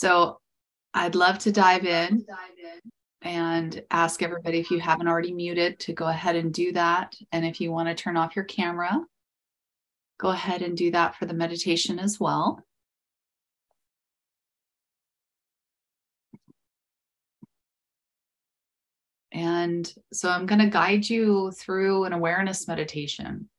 So I'd love to dive in and ask everybody, if you haven't already muted, to go ahead and do that. And if you want to turn off your camera, go ahead and do that for the meditation as well. And so I'm going to guide you through an awareness meditation.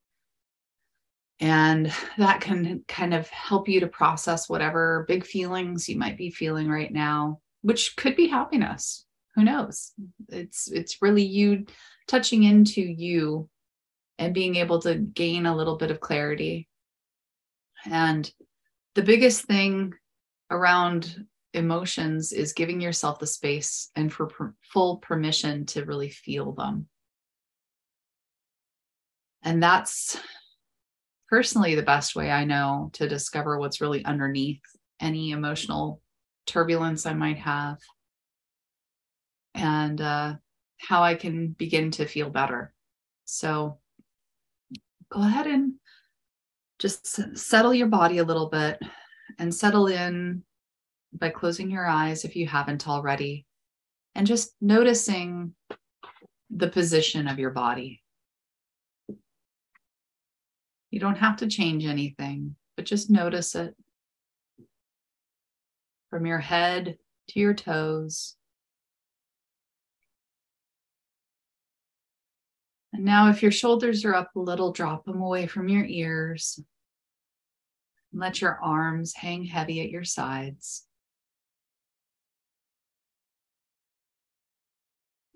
And that can kind of help you to process whatever big feelings you might be feeling right now, which could be happiness. Who knows? It's really you touching into you and being able to gain a little bit of clarity. And the biggest thing around emotions is giving yourself the space and for full permission to really feel them. And that's personally the best way I know to discover what's really underneath any emotional turbulence I might have, and how I can begin to feel better. So go ahead and just settle your body a little bit and settle in by closing your eyes if you haven't already, and just noticing the position of your body. You don't have to change anything, but just notice it from your head to your toes. And now if your shoulders are up a little, drop them away from your ears. Let your arms hang heavy at your sides.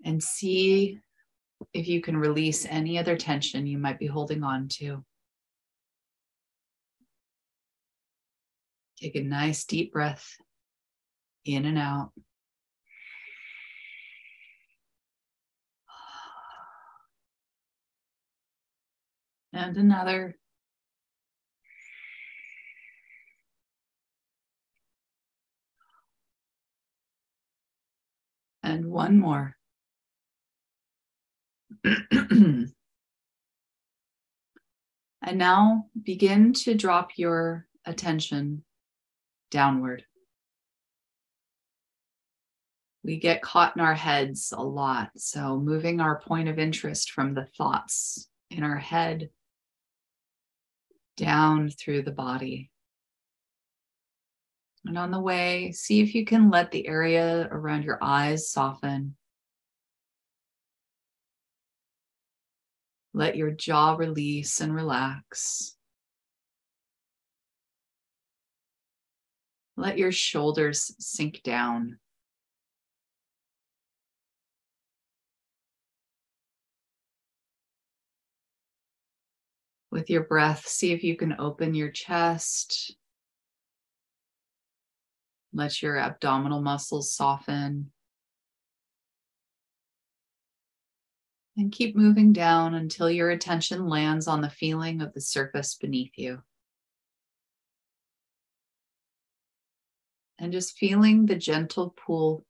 And see if you can release any other tension you might be holding on to. Take a nice deep breath in and out. And another. And one more. And now begin to drop your attention downward. We get caught in our heads a lot. So moving our point of interest from the thoughts in our head down through the body. And on the way, see if you can let the area around your eyes soften. Let your jaw release and relax. Let your shoulders sink down. With your breath, see if you can open your chest. Let your abdominal muscles soften. And keep moving down until your attention lands on the feeling of the surface beneath you. And just feeling the gentle pull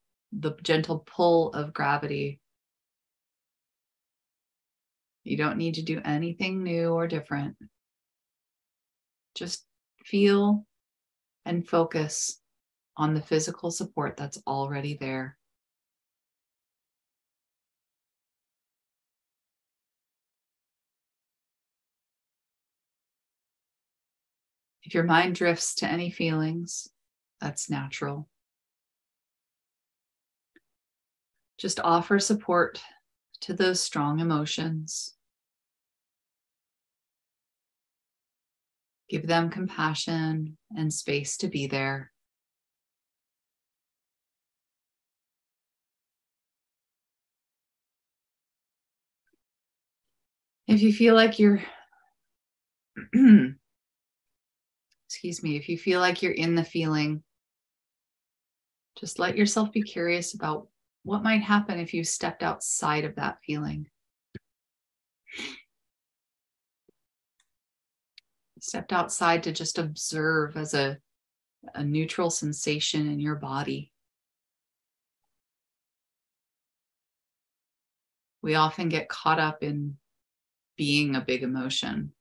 of gravity. You don't need to do anything new or different. Just feel and focus on the physical support that's already there. If your mind drifts to any feelings, that's natural. Just offer support to those strong emotions. Give them compassion and space to be there. If you feel like you're, if you feel like you're in the feeling, just let yourself be curious about what might happen if you stepped outside of that feeling. Stepped outside to just observe as a neutral sensation in your body. We often get caught up in being a big emotion.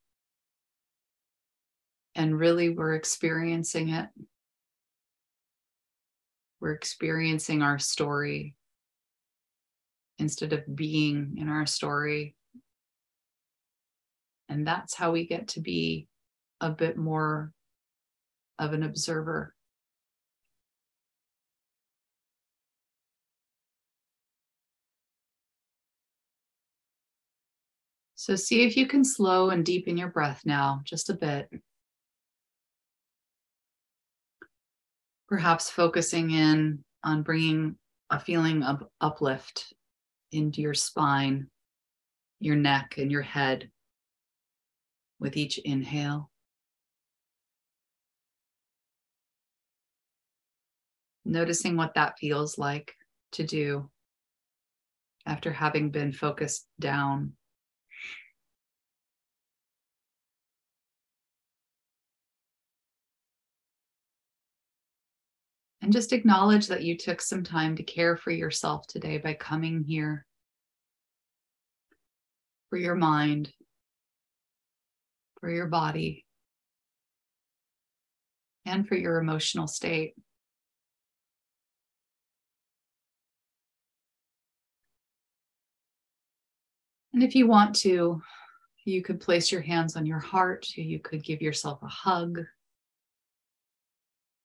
And really, we're experiencing it. We're experiencing our story instead of being in our story. And that's how we get to be a bit more of an observer. So see if you can slow and deepen your breath now, just a bit. Perhaps focusing in on bringing a feeling of uplift into your spine, your neck, and your head with each inhale. Noticing what that feels like to do after having been focused down. And just acknowledge that you took some time to care for yourself today by coming here, for your mind, for your body, and for your emotional state. And if you want to, you could place your hands on your heart, you could give yourself a hug.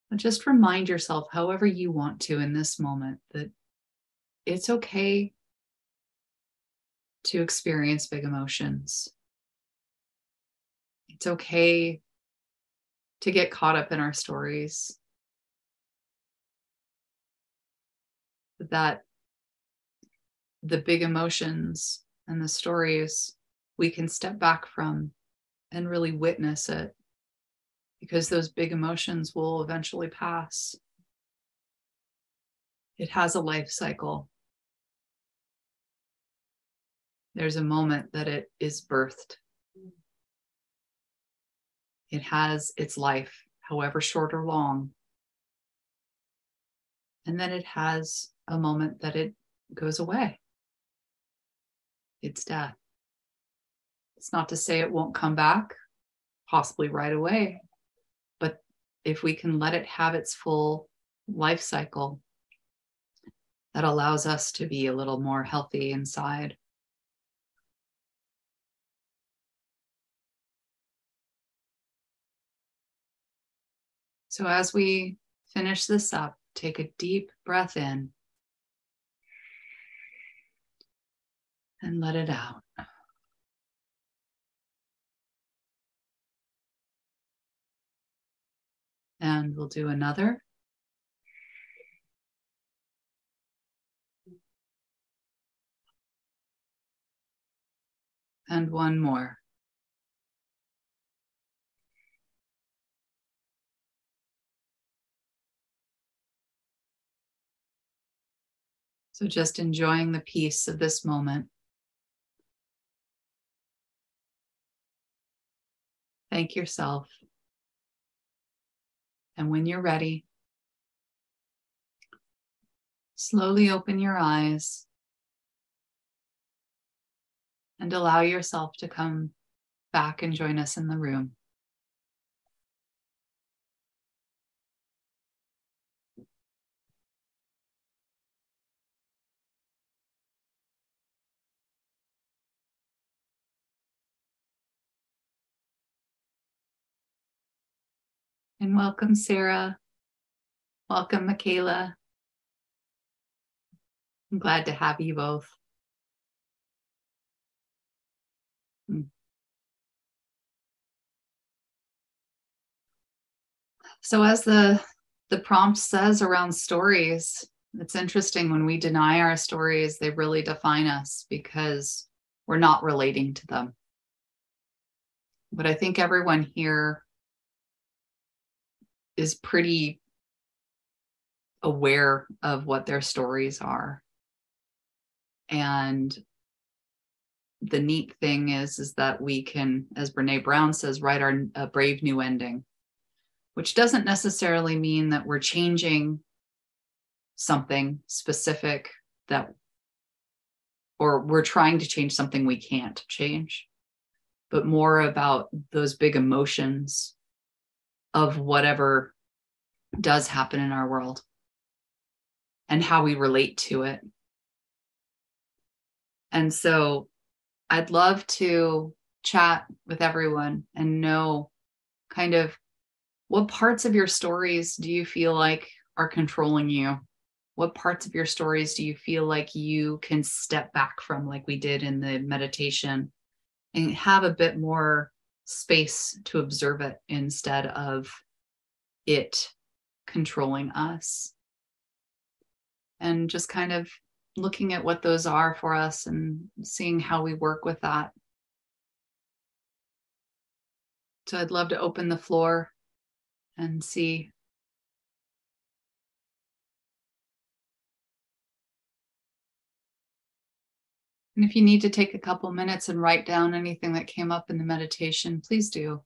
But just remind yourself, however you want to in this moment, that it's okay to experience big emotions. It's okay to get caught up in our stories. That the big emotions and the stories, we can step back from and really witness it, because those big emotions will eventually pass. It has a life cycle. There's a moment that it is birthed. It has its life, however short or long. And then it has a moment that it goes away. It's death. It's not to say it won't come back, possibly right away. But if we can let it have its full life cycle, that allows us to be a little more healthy inside. So as we finish this up, take a deep breath in and let it out. And we'll do another. And one more. So just enjoying the peace of this moment. Thank yourself. And when you're ready, slowly open your eyes and allow yourself to come back and join us in the room. And welcome, Sarah. Welcome, Michaela. I'm glad to have you both. So as the prompt says around stories, it's interesting when we deny our stories, they really define us because we're not relating to them. But I think everyone here is pretty aware of what their stories are. And the neat thing is that we can, as Brené Brown says, write a brave new ending, which doesn't necessarily mean that we're changing something specific or we're trying to change something we can't change, but more about those big emotions of whatever does happen in our world. and how we relate to it. And so I'd love to chat with everyone and know kind of what parts of your stories do you feel like are controlling you? What parts of your stories do you feel like you can step back from, like we did in the meditation, and have a bit more space to observe it instead of it controlling us? And just kind of looking at what those are for us and seeing how we work with that. So I'd love to open the floor and see. And if you need to take a couple minutes and write down anything that came up in the meditation, please do.